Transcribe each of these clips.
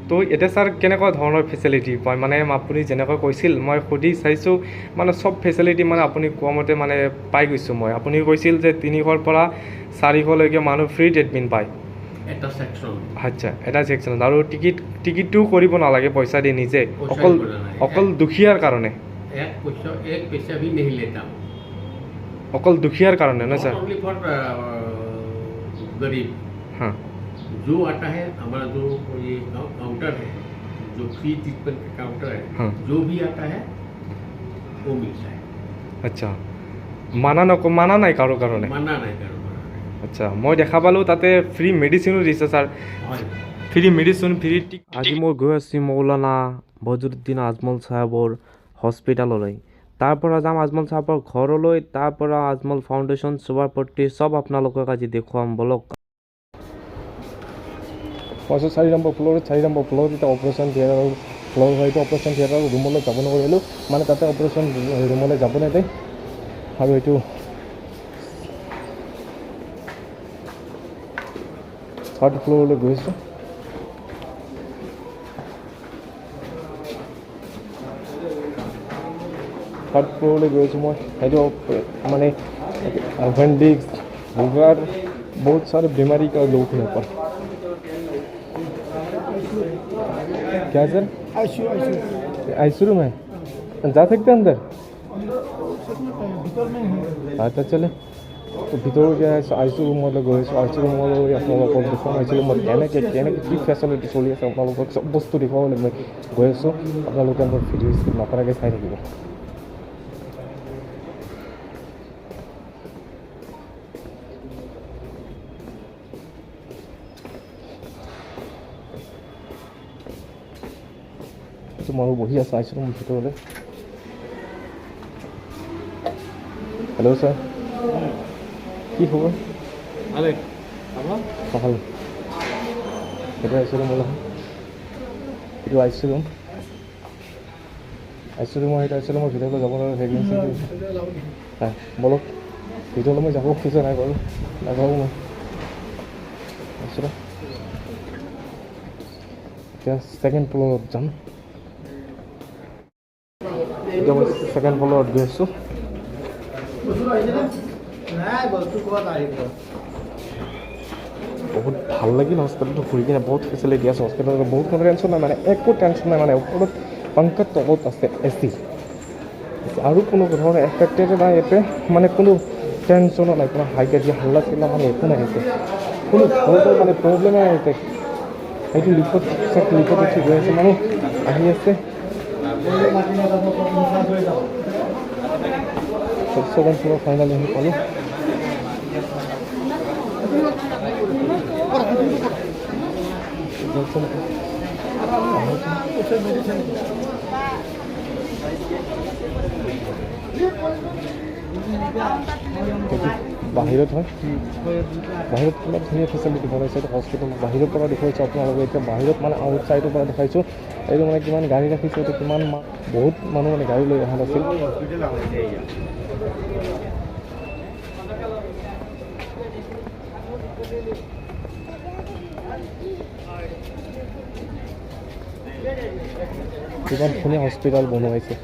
তো এতিয়া ছাৰ কেনেকুৱা ধৰণৰ ফেচিলিটি পায় মানে আপুনি যেনেকৈ কৈছিল মই সুধি চাইছোঁ মানে চব ফেচিলিটি মানে আপুনি কোৱা মতে মানে পাই গৈছোঁ মই আপুনি কৈছিল যে 300 পৰা 400লৈকে মানুহ ফ্ৰী ট্ৰিটমেণ্ট পায় এটা সেকশন আচ্ছা এটা ছেকশ্যনত আৰু টিকিটটো কৰিব নালাগে পইচা দি নিজে অকল দুখীয়াৰ কাৰণে एक पैसा भी नहीं लेता অকল দুখীয়াৰ কাৰণে না ছাৰ ओनली फॉर गरीब हाँ जो आता है हमारा जो ये काउंटर है जो फ्री ट्रीटमेंट का काउंटर है हाँ। जो भी आता है वो मिलता है আচ্ছা মানা নাই কাৰো কাৰণে माना नहीं करो আচ্ছা মই দেখা পালোঁ তাতে ফ্ৰী মেডিচিনো দিছে ছাৰ ফ্ৰী মেডিচিন ফ্ৰী আজি মই গৈ আছোঁ মৌলানা বজৰুদ্দিন আজমল চাহাবৰ হস্পিটাললৈ তাৰ পৰা যাম আজমল চাহাবৰ ঘৰলৈ তাৰ পৰা আজমল ফাউণ্ডেশ্যন চুবাৰপট্টি চব আপোনালোকক আজি দেখুৱাম বলক মই 4 নম্বৰ ফ্ল'ৰত এতিয়া অপাৰেশ্যন থিয়েটাৰ ফ্ল'ৰ হয় এইটো অপাৰেশ্যন থিয়েটাৰ ৰুমলৈ যাব নোৱাৰিলোঁ মানে তাতে অপাৰেশ্যন ৰুমলৈ যাব নেদে আৰু এইটো থাৰ্ড ফ্ল'ৰলৈ গৈ আছোঁ থাৰ্ড ফ্ল'ৰলৈ গৈ আছোঁ মই সেইটো মানে এপেণ্ডিক্স লিভাৰ बहुत सारे बीमारी का लोग हैं पर क्या सर आईसीयू में जा सकते हैं अंदर अच्छा चले तो ভিতরে গিয়ে আইচিউ ৰুমলৈ গৈ আছোঁ আইচিউ ৰুমলৈ আপোনালোকক দেখুৱাম আইচিউ ৰুমত কেনেকৈ কি ফেচিলিটি চলি আছে আপোনালোকক চব বস্তু দেখুৱাবলৈ মই গৈ আছোঁ আপোনালোকে মোৰ ভিডিঅ' স্কিপ নকৰাকৈ চাই থাকিব মই বহি আছোঁ আইচিউ ৰুমৰ ভিতৰলৈ হেল্ল' ছাৰ কি খবৰ अरे ভাল এইটো আইচিউ ৰুম ওলাম এইটো আইচিউ ৰুমৰ সেইটো আইচিউ ৰুমৰ ভিতৰলৈ যাব নোৱাৰে ভেকেঞ্চি হয় বলক ভিতৰলৈ মই যাব খোজা নাই বাৰু নাযাওঁ মই আইচিউ এতিয়া ছেকেণ্ড ফ্ল'ৰত যাম এতিয়া মই ছেকেণ্ড ফ্ল'ৰত গৈ আছোঁ বহুত ভাল লাগিল হস্পিটেলটো ঘূৰি কিনে বহুত ফেচিলিটি আছে হস্পিটেলত বহুত কোনো টেনশ্যন নাই মানে একো টেনশ্যন নাই মানে ওপৰত পাংখাৰ তলত আছে এচি আৰু কোনো ধৰণৰ এফেক্টেড নাই ইয়াতে মানে কোনো টেনশ্যনো নাই কোনো হাই কাজিয়া হাল্লা চিল্লা মানে একো নাই ইয়াতে কোনো ধৰণৰ মানে প্ৰব্লেমে নাই ইয়াতে সেইটো লিফত উঠি গৈ আছে মানুহ আহি আছে ছেকেণ্ড ফ্ল'ৰ ফাইনেলি আহি পালোঁ বাহিৰত হয় বাহিৰত অলপ ধুনীয়া ফেচিলিটি বনাইছে এইটো হস্পিটেল বাহিৰৰ পৰা দেখুৱাইছোঁ আপোনালোকে এতিয়া বাহিৰত মানে আউটছাইডৰ পৰা দেখাইছোঁ এইটো মানে কিমান গাড়ী ৰাখিছোঁ এইটো কিমান বহুত মানুহ মানে গাড়ী লৈ অহা নাছিল कितना धुनिया हॉस्पिटल बनवाइছে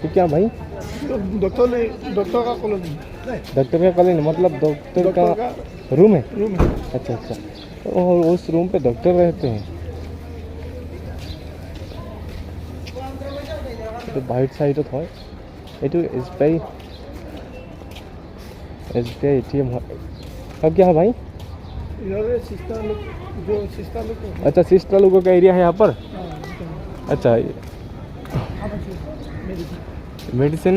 क्या भाई डॉक्टर का कॉलोनी मतलब डॉक्टर का रूम है अच्छा और उस रूम पे डॉक्टर रहते हैं तो बाइट साइड तो है ये SBI ATM अब क्या है भाई अच्छा सिस्टर लोगों का एरिया है यहाँ पर अच्छा मेडिसिन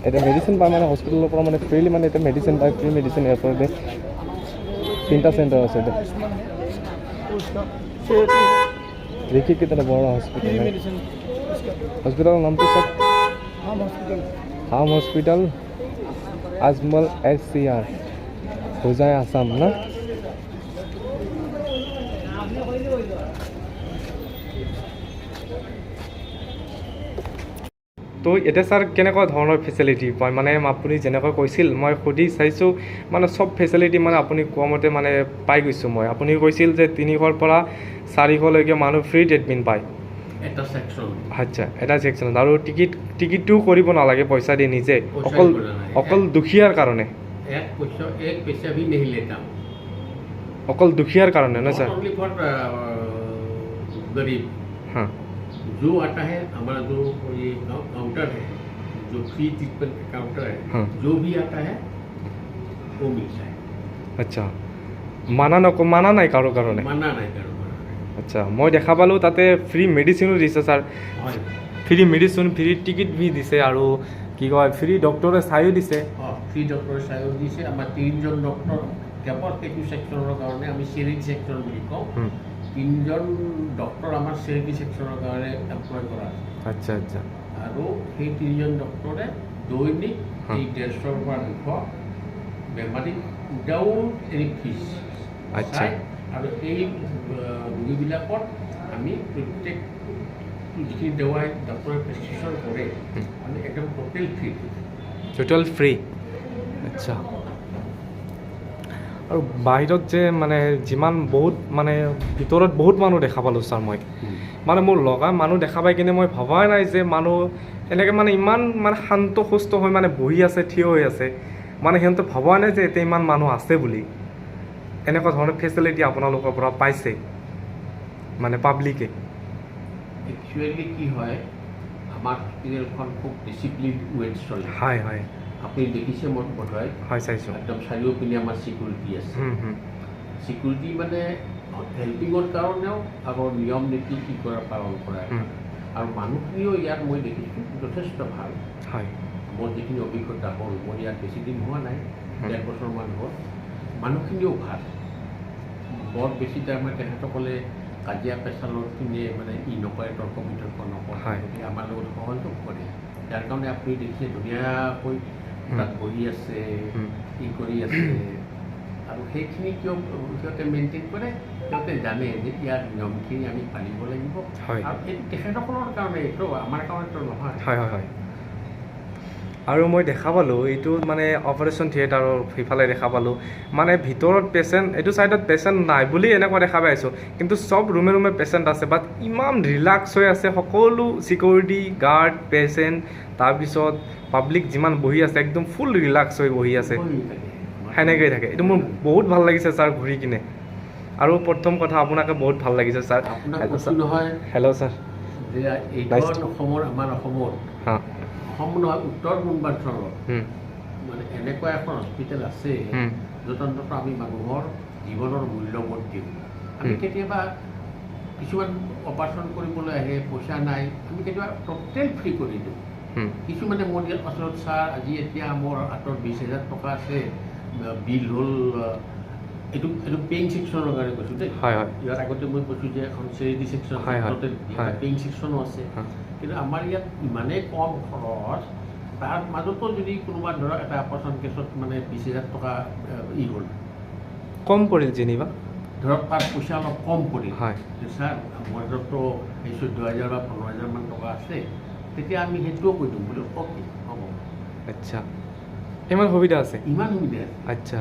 এটা মেডিচিন পায় মানে হস্পিটেলৰ পৰা মানে ফ্ৰীলি মানে এটা মেডিচিন পায় ফ্ৰী মেডিচিন ইয়াৰ পৰা তিনিটা চেণ্টাৰ আছে देखिए कितना बड़ा हॉस्पिटल है हॉस्पिटल नाम तो सब हाम हॉस्पिटल आजमल SCR होजाय आसाम ना তো এতিয়া ছাৰ কেনেকুৱা ধৰণৰ ফেচিলিটি পায় মানে আপুনি যেনেকৈ কৈছিল মই সুধি চাইছোঁ মানে চব ফেচিলিটি মানে আপুনি কোৱা মতে মানে পাই গৈছোঁ মই আপুনি কৈছিল যে 300ৰ পৰা 400লৈকে মানুহ ফ্ৰী ট্ৰিটমেণ্ট পায় এটা সেকশন আচ্ছা এটা ছেকশ্যনত আৰু টিকিটটো কৰিব নালাগে পইচা দি নিজে পইচা অকল দিব নালাগে। অকল দুখীয়াৰ কাৰণে एक पैसा भी नहीं लेता हूँ অকল দুখীয়াৰ কাৰণে ন ছাৰ ओनली फॉर गरीब हाँ जो आता है हमारा जो ये काउंटर है जो फ्री ट्रीटमेंट का काउंटर है हाँ। जो भी आता है वो मिलता है আচ্ছা মানা নাই কাৰো কাৰণে मना नहीं करो আচ্ছা মই দেখা পালোঁ তাতে ফ্ৰী মেডিচিনো দিছে ছাৰ और free medicine free ticket V দিছে আৰু কি কয় ফ্ৰী ডক্টৰে চাইও দিছে फ्री डॉक्टर साहेब दिसे आम तीन जन डॉक्टर केवल সেইটো সেকশনৰ কাৰণে আমি চেৰিটি সেকশন বুলি কওঁ হুম, তিনজন ডক্টৰ আমাৰ চেৰিটি সেকশনৰ কাৰণে এমপ্লয় কৰা আছে আচ্ছা আচ্ছা আৰু সেই তিনিজন ডক্টৰে দৈনিক হা। এই 150ৰ পৰা 200 বেমাৰীক উইদাউট এনি ফিজ আচ্ছা। আৰু এই ৰোগীবিলাকত আমি প্ৰত্যেক যিখিনি দৱাই ডক্টৰে প্ৰেছক্ৰিপশ্যন কৰে হুম। আমি একদম টোটেল ফ্ৰী টোটেল ফ্ৰী আচ্ছা আৰু বাহিৰত যে মানে যিমান বহুত মানে ভিতৰত বহুত মানুহ দেখা পালোঁ ছাৰ মই মানে মোৰ লগা মানুহ দেখা পাই কিনে মই ভবাই নাই যে মানুহ এনেকৈ মানে ইমান মানে শান্ত সুস্থ হৈ মানে বহি আছে থিয় হৈ আছে মানে সিহঁতে ভবা নাই যে এতিয়া ইমান মানুহ আছে বুলি এনেকুৱা ধৰণৰ ফেচিলিটি আপোনালোকৰ পৰা পাইছে মানে পাব্লিকে একচুৱেলি কি হয় আমাৰ হস্পিটেলখন খুব ডিচিপ্লিন ৱেত চলে হয় হয় আপুনি দেখিছে মই বোধহয় হয় চাইছোঁ একদম চাৰিওপিনে আমাৰ ছিকিউৰিটি আছে হুম হুম ছিকিউৰিটি মানে হেল্পিঙৰ কাৰণেও আৰু নিয়ম নীতি কি কৰা পালন কৰা হুম। আৰু মানুহখিনিও ইয়াত মই দেখিছোঁ যথেষ্ট ভাল হয় মোৰ যিখিনি অভিজ্ঞতা হ'ল মোৰ ইয়াত বেছি দিন হোৱা নাই হুম। 1.5 বছৰমান হ'ল মানুহখিনিও ভাল বৰ বেছি তাৰমানে তেখেতসকলে কাজিয়া পেচালৰখিনিয়ে মানে নকৰে তৰ্ক বিতৰ্ক নকৰে হয়। গতিকে আমাৰ লগত সহযোগ কৰে যাৰ কাৰণে আপুনি দেখিছে ধুনীয়াকৈ তাত বহি আছে হুম। কি কৰি আছে আৰু সেইখিনি কিয় সিহঁতে মেইনটেইন কৰে সিহঁতে জানে যে ইয়াৰ নিয়মখিনি আমি পালিব লাগিব হয়। আৰু এইটো তেখেতসকলৰ কাৰণে এইটো আমাৰ কাৰণেতো নহয় হয় হয় হয় আৰু মই দেখা পালোঁ এইটো মানে অপাৰেশ্যন থিয়েটাৰৰ সিফালে দেখা পালোঁ মানে ভিতৰত পেচেণ্ট এইটো ছাইডত পেচেণ্ট নাই বুলি এনেকুৱা দেখা পাইছোঁ কিন্তু চব ৰুমে ৰুমে পেচেণ্ট আছে বাট ইমান ৰিলেক্স হৈ আছে সকলো ছিকিউৰিটি গাৰ্ড পেচেণ্ট তাৰপিছত পাব্লিক যিমান বহি আছে একদম ফুল ৰিলেক্স হৈ বহি আছে বহি থাকে। সেনেকৈয়ে থাকে এইটো মোৰ বহুত ভাল লাগিছে ছাৰ ঘূৰি কিনে আৰু প্ৰথম কথা আপোনাকে বহুত ভাল লাগিছে ছাৰ আপোনাক কৈছো নহয় হেল্ল' ছাৰ যে Nice এইখন অসমৰ আমাৰ অসমত হাঁ অসম নহয় উত্তৰ পূৰ্বাঞ্চলত হুম মানে এনেকুৱা এখন হস্পিটেল আছে হুম য'ত অন্তত আমি মানুহৰ জীৱনৰ মূল্যবোধ দিওঁ আমি হুম। কেতিয়াবা কিছুমান অপাৰেশ্যন কৰিবলৈ আহে পইচা নাই আমি কেতিয়াবা টোটেল ফ্ৰী কৰি দিওঁ হুম কিছুমানে মোৰ ইয়াত ওচৰত ছাৰ আজি এতিয়া মোৰ হাতত 20,000 টকা আছে বিল হ'ল এইটো পেইং ছেকশ্যনৰ কাৰণে কৈছোঁ দেই হয় হয় ইয়াৰ আগতে মই কৈছোঁ যে এখন চেৰিটি ছেকশ্যন হয়, হয়, হয়। পেইং ছেকশ্যনো আছে হয়। কিন্তু আমাৰ ইয়াত ইমানেই কম খৰচ তাৰ মাজতো যদি কোনোবা ধৰক এটা অপাৰেশ্যন কেছত মানে 20,000 টকা হ'ল কম পৰিল যেনিবা ধৰক তাৰ পইচা অলপ কম পৰিল হয় যে ছাৰ মোৰ হাতততো এই 14,000 বা 15,000 মান টকা আছে তেতিয়া আমি সেইটোও কৈ দিওঁ বোলো অ'কে হ'ব আচ্ছা ইমান সুবিধা আছে ইমান সুবিধা আছে আচ্ছা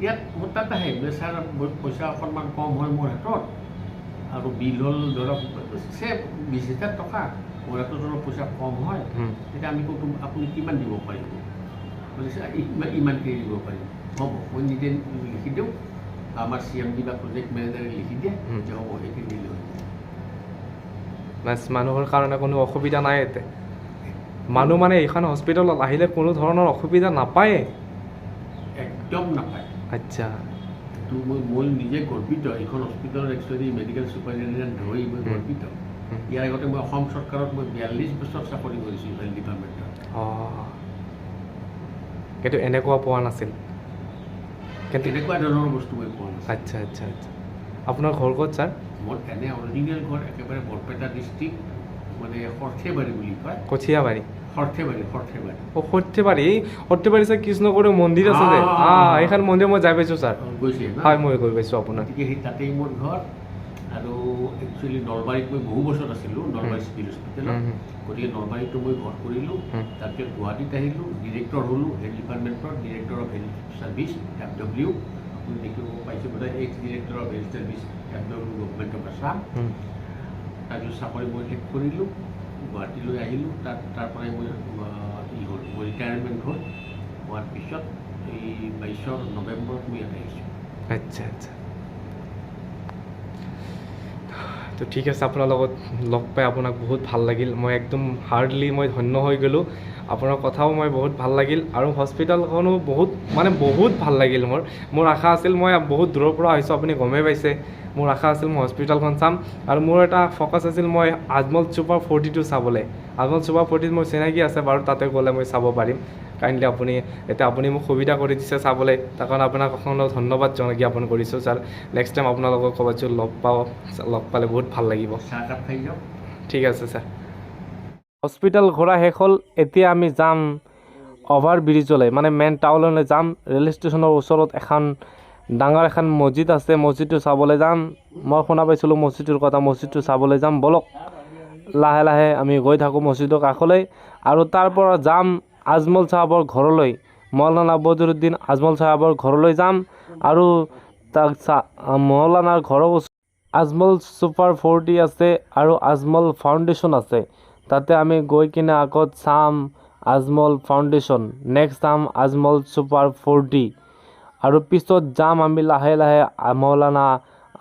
ইয়াত মোৰ তাত আহে বোলে ছাৰ মোৰ পইচা অকণমান কম হয় মোৰ হাতত আৰু বিল হ'ল ধৰক 20,000 টকা মোৰ হাতত অলপ পইচা কম হয় হুম তেতিয়া আমি ক'তো আপুনি কিমান দিব পাৰিব বোলে ছাৰ ইমানখিনি দিব পাৰিম হ'ব মই নিজে লিখি দিওঁ আমাৰ CMD বা প্ৰজেক্ট মেনেজাৰে লিখি দিয়ে যে হ'ব সেইখিনি দিলে হৈ যায় বাছ মানুহৰ কাৰণে কোনো অসুবিধা নাই ইয়াতে মানুহ মানে এইখন হস্পিটেলত আহিলে কোনো ধৰণৰ অসুবিধা নাপায়ে একদম নাপায় আচ্ছা তো মই নিজে গৰ্বিত এইখন হস্পিটেলৰ একচুৱেলি মেডিকেল ছুপাৰিণ্টেণ্ডেণ্ট হৈ মই গৰ্বিত ইয়াৰ আগতে মই অসম চৰকাৰত মই 42 বছৰ চাকৰি কৰিছোঁ হেল্থ ডিপাৰ্টমেণ্টত অঁ কিন্তু এনেকুৱা পোৱা নাছিল কিন্তু তেনেকুৱা ধৰণৰ বস্তু মই পোৱা নাছিলোঁ আচ্ছা আচ্ছা আচ্ছা আপোনাৰ ঘৰ ক'ত ছাৰ মোৰ এনে অৰিজিনেল ঘৰ একেবাৰে বৰপেটা ডিষ্ট্ৰিক্ট মানে সৰ্থেবাৰী বুলি কয় কঠীয়াবাৰী সৰ্থেবাৰী অঁ সৰ্থেবাৰী ছাৰ কৃষ্ণগুৰু মন্দিৰ আছে যে এইখন মন্দিৰ মই যাই পাইছোঁ ছাৰ গৈছে ন হয় মই গৈ পাইছোঁ আপোনাৰ গতিকে সেই তাতেই মোৰ ঘৰ আৰু একচুৱেলি নলবাৰীত মই বহু বছৰ আছিলোঁ নলবাৰী চিভিল হস্পিটেলত গতিকে নলবাৰীতো মই ঘৰ কৰিলোঁ তাৰপিছত গুৱাহাটীত আহিলোঁ ডিৰেক্টৰ হ'লোঁ হেল্থ ডিপাৰ্টমেণ্টৰ director of health service FW আপুনি দেখিব পাইছে বোধহয় x director of health service FW government of Assam তাৰপিছত চাকৰি মই শেষ কৰিলোঁ গুৱাহাটীলৈ আহিলোঁ তাৰ পৰাই মই মই ৰিটায়াৰমেণ্ট হ'ল হোৱাৰ পিছত এই 22 নৱেম্বৰত মই ইয়াত আহিছোঁ আচ্ছা আচ্ছা তো ঠিক আছে আপোনাৰ লগত লগ পাই আপোনাক বহুত ভাল লাগিল মই একদম হাৰ্ডলি মই ধন্য হৈ গ'লোঁ আপোনাৰ কথাও মই বহুত ভাল লাগিল আৰু হস্পিটেলখনো বহুত ভাল লাগিল মোৰ আশা আছিল মই বহুত দূৰৰ পৰা আহিছোঁ আপুনি গমেই পাইছে মোৰ আশা আছিল মই হস্পিটেলখন চাম আৰু মোৰ এটা ফ'কাছ আছিল মই আজমল ছুপাৰ 42 চাবলৈ আজমল ছুপাৰ 40 মোৰ চিনাকি আছে বাৰু তাতে গ'লে মই চাব পাৰিম কাইণ্ডলি আপুনি মোক সুবিধা কৰি দিছে চাবলৈ তাৰ কাৰণে আপোনাক অসংখ্য ধন্যবাদ জ্ঞাপন কৰিছোঁ ছাৰ নেক্সট টাইম আপোনালোকক ক'ৰবাত যদি লগ পালে বহুত ভাল লাগিব চাহকাপ খাই যাওক ঠিক আছে ছাৰ হস্পিটেল ঘূৰা শেষ হ'ল এতিয়া আমি যাম অভাৰ ব্ৰিজলৈ মানে মেইন টাউনলৈ যাম ৰেল ষ্টেচনৰ ওচৰত ডাঙৰ এখন মছজিদ আছে মছজিদটো চাবলৈ যাম মই শুনা পাইছিলোঁ মছজিদটোৰ কথা মছজিদটো চাবলৈ যাম বলক লাহে লাহে আমি গৈ থাকোঁ মছজিদৰ কাষলৈ আৰু তাৰ পৰা যাম আজমল চাহাবৰ ঘৰলৈ মৌলানা বদৰুদ্দিন আজমল চাহাবৰ ঘৰলৈ যাম আৰু তাক মৌলানাৰ ঘৰৰ আজমল ছুপাৰ 40 আছে আৰু আজমল ফাউণ্ডেশ্যন আছে তাতে আমি গৈ কিনে আগত চাম আজমল ফাউণ্ডেশ্যন নেক্সট চাম আজমল ছুপাৰ 40 আৰু পিছত যাম আমি লাহে লাহে মৌলানা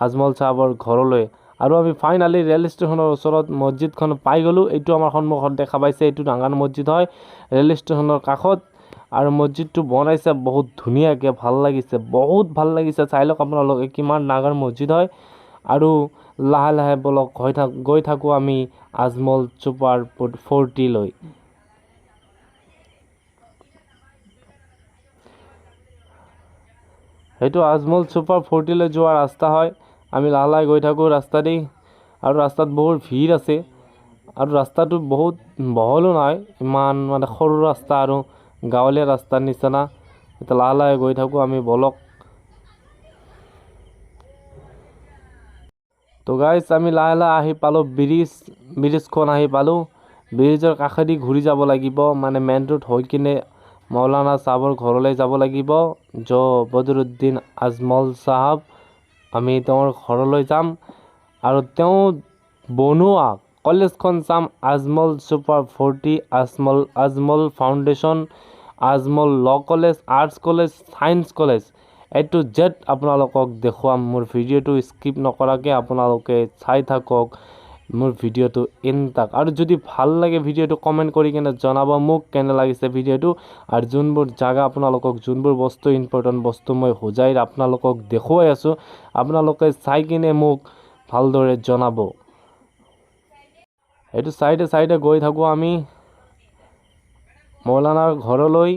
আজমল চাহাবৰ ঘৰলৈ আৰু আমি ফাইনেলি ৰেল ষ্টেচনৰ ওচৰত মছজিদখন পাই গ'লোঁ এইটো আমাৰ সন্মুখত দেখা পাইছে এইটো ডাঙৰ মছজিদ হয় ৰেল ষ্টেচনৰ কাষত আৰু মছজিদটো বনাইছে বহুত ধুনীয়াকৈ ভাল লাগিছে বহুত ভাল লাগিছে চাই লওক আপোনালোকে কিমান ডাঙৰ মছজিদ হয় আৰু লাহে লাহে বলক গৈ থাকোঁ আমি আজমল ছুপাৰ 40 লৈ সেইটো আজমল ছুপাৰ 40 লৈ যোৱা ৰাস্তা হয় আমি লাহে লাহে গৈ থাকোঁ ৰাস্তা দি আৰু ৰাস্তাত বহুত ভিৰ আছে আৰু ৰাস্তাটো বহুত বহলো নাই ইমান মানে সৰু ৰাস্তা আৰু গাঁৱলীয়া ৰাস্তাৰ নিচিনা এতিয়া লাহে লাহে গৈ থাকোঁ আমি বলক তো গাইজ আমি লাহে লাহে আহি পালোঁ ব্ৰিজখন আহি পালোঁ ব্ৰিজৰ কাষেদি ঘূৰি যাব লাগিব মানে মেইন ৰোড হৈ কিনে মৌলানা চাহাবৰ ঘৰলৈ যাব লাগিব বদৰুদ্দিন আজমল চাহাব আমি তেওঁৰ ঘৰলৈ যাম আৰু তেওঁ বনোৱা কলেজখন চাম আজমল ছুপাৰ 40 আজমল ফাউণ্ডেশ্যন আজমল ল' college arts college science college এইটো জেড আপোনালোকক দেখুৱাম মোৰ ভিডিঅ'টো স্কিপ নকৰাকৈ আপোনালোকে চাই থাকক মোৰ ভিডিঅ'টো ইনটাক আৰু যদি ভাল লাগে ভিডিঅ'টো কমেণ্ট কৰি কিনে জনাব মোক কেনে লাগিছে ভিডিঅ'টো আৰু যোনবোৰ জাগা আপোনালোকক যোনবোৰ বস্তু ইম্পৰ্টেণ্ট বস্তু মই সজাই আপোনালোকক দেখুৱাই আছোঁ আপোনালোকে চাই কিনে মোক ভালদৰে জনাব এইটো চাইডে গৈ থাকোঁ আমি মৌলানাৰ ঘৰলৈ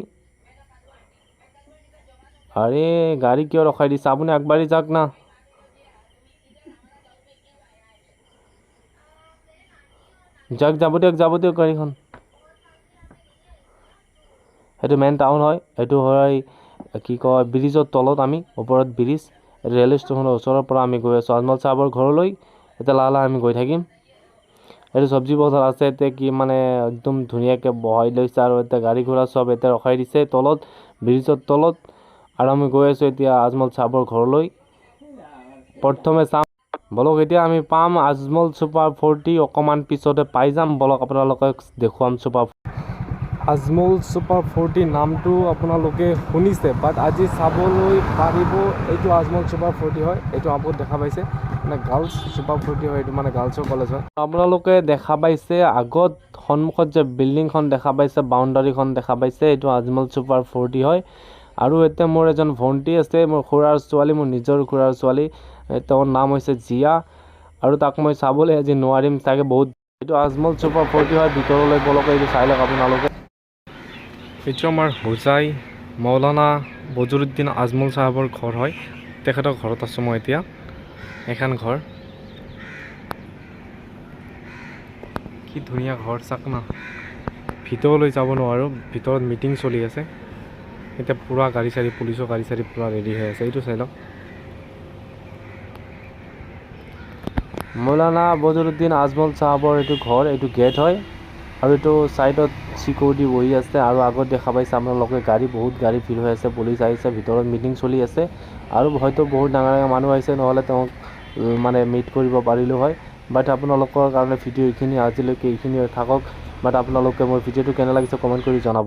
আৰে গাড়ী কিয় ৰখাই দিছে আপুনি আগবাঢ়ি যাওক না যাব দিয়ক গাড়ীখন সেইটো মেইন টাউন হয় এইটো হয় কি কয় ব্ৰিজৰ তলত আমি ওপৰত ব্ৰিজ ৰেল ষ্টেচনৰ ওচৰৰ পৰা আমি গৈ আছোঁ আজমল চাহাবৰ ঘৰলৈ এতিয়া লাহে লাহে আমি গৈ থাকিম এইটো চব্জি বজাৰ আছে এতিয়া কি মানে একদম ধুনীয়াকৈ বহাই লৈছে আৰু এতিয়া গাড়ী ঘোঁৰা চব এতিয়া ৰখাই দিছে তলত ব্ৰিজৰ তলত আৰু আমি গৈ আছোঁ এতিয়া আজমল চাহাবৰ ঘৰলৈ প্ৰথমে চাম বলক এতিয়া আমি পাম আজমল ছুপাৰ 40 অকণমান পিছতে পাই যাম বলক আপোনালোকক দেখুৱাম আজমল ছুপাৰ 40 নামটো আপোনালোকে শুনিছে বাট আজি চাবলৈ পাৰিব এইটো আজমল ছুপাৰ 40 হয় এইটো আপোনালোকে দেখা পাইছে মানে গাৰ্লছ ছুপাৰ 40 হয় এইটো মানে গাৰ্লছৰ কলেজ হয় আপোনালোকে দেখা পাইছে আগত সন্মুখত যে বিল্ডিংখন দেখা পাইছে বাউণ্ডাৰীখন দেখা পাইছে এইটো আজমল ছুপাৰ 40 হয় আৰু এতিয়া মোৰ এজন ভণ্টি আছে মোৰ খুৰাৰ ছোৱালী মোৰ নিজৰ খুৰাৰ ছোৱালী তেওঁৰ নাম হৈছে জিয়া আৰু তাক মই চাবলৈ আজি নোৱাৰিম চাগে বহুত এইটো আজমল ছুপাৰ 40 হয় ভিতৰলৈ বলক এইটো চাই লওক আপোনালোকে এইটো আমাৰ হোজাই মৌলানা বদৰুদ্দিন আজমল চাহাবৰ ঘৰ হয় তেখেতৰ ঘৰত আছোঁ মই এতিয়া এখন ঘৰ কি ধুনীয়া ঘৰ চাওক না ভিতৰলৈ যাব নোৱাৰোঁ ভিতৰত মিটিং চলি আছে এতিয়া পূৰা গাড়ী চাড়ী পুলিচৰ গাড়ী চাড়ী পূৰা ৰেডি হৈ আছে এইটো চাই লওক মৌলানা বদৰুদ্দিন আজমল চাহাবৰ এইটো ঘৰ, এইটো গেট হয় আৰু এইটো ছাইডত চিকিউৰিটি বহি আছে আৰু আগত দেখা পাইছে আপোনালোকে গাড়ী, বহুত গাড়ী ভিৰ হৈ আছে, পুলিচ আহিছে, ভিতৰত মিটিং চলি আছে আৰু হয়তো বহুত ডাঙৰ ডাঙৰ মানুহ আহিছে, নহ'লে তেওঁক মানে মিট কৰিব পাৰিলোঁ হয়। বাট আপোনালোকৰ কাৰণে ভিডিঅ' এইখিনি, আজিলৈকে এইখিনি থাকক। বাট আপোনালোকে মোৰ ভিডিঅ'টো কেনে লাগিছে কমেণ্ট কৰি জনাব।